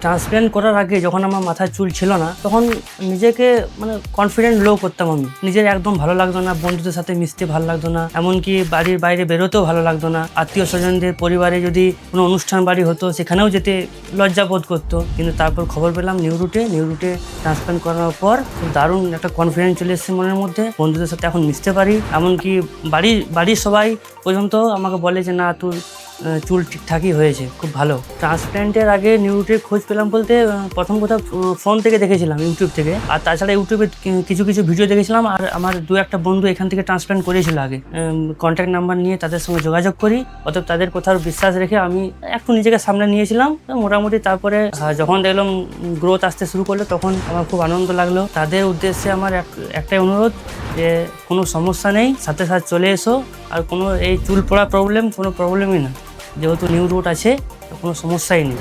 Transplant করার আগে যখন আমার মাথায় চুল ছিল না তখন নিজেকে মানে কনফিডেন্ট লো করতাম আমি। নিজের একদম ভালো লাগতো না, বন্ধুদের সাথে মিশতে ভালো লাগতো না, এমনকি বাড়ির বাইরে বেরোতেও ভালো লাগতো না। আত্মীয় স্বজনদের পরিবারে যদি কোনো অনুষ্ঠান বাড়ি হতো সেখানেও যেতে লজ্জা বোধ করতো। কিন্তু তারপর খবর পেলাম নিউ রুটে ট্রান্সপ্ল্যান্ট করার পর খুব দারুণ একটা কনফিডেন্স চলে এসেছে মনের মধ্যে। বন্ধুদের সাথে এখন মিশতে পারি, এমনকি বাড়ির সবাই পর্যন্ত আমাকে বলে যে না তোর চুল ঠিকঠাকই হয়েছে, খুব ভালো। ট্রান্সপ্ল্যান্টের আগে নিউ রুটের খোঁজ পেলাম বলতে প্রথম কথা ফোন থেকে দেখেছিলাম, ইউটিউব থেকে। আর তাছাড়া ইউটিউবে কিছু ভিডিও দেখেছিলাম। আর আমার দু একটা বন্ধু এখান থেকে ট্রান্সপ্ল্যান্ট করেছিল আগে, কন্ট্যাক্ট নাম্বার নিয়ে তাদের সঙ্গে যোগাযোগ করি। অতএব তাদের কোথাও বিশ্বাস রেখে আমি একটু নিজেকে সামনে নিয়েছিলাম মোটামুটি। তারপরে যখন দেখলাম গ্রোথ আসতে শুরু করলো তখন আমার খুব আনন্দ লাগলো। তাদের উদ্দেশ্যে আমার একটাই অনুরোধ যে কোনো সমস্যা নেই, সাথে চলে এসো। আর কোনো এই চুল পড়া কোনো প্রবলেমই না, যেহেতু নিউ রুট আছে কোনো সমস্যাই নেই।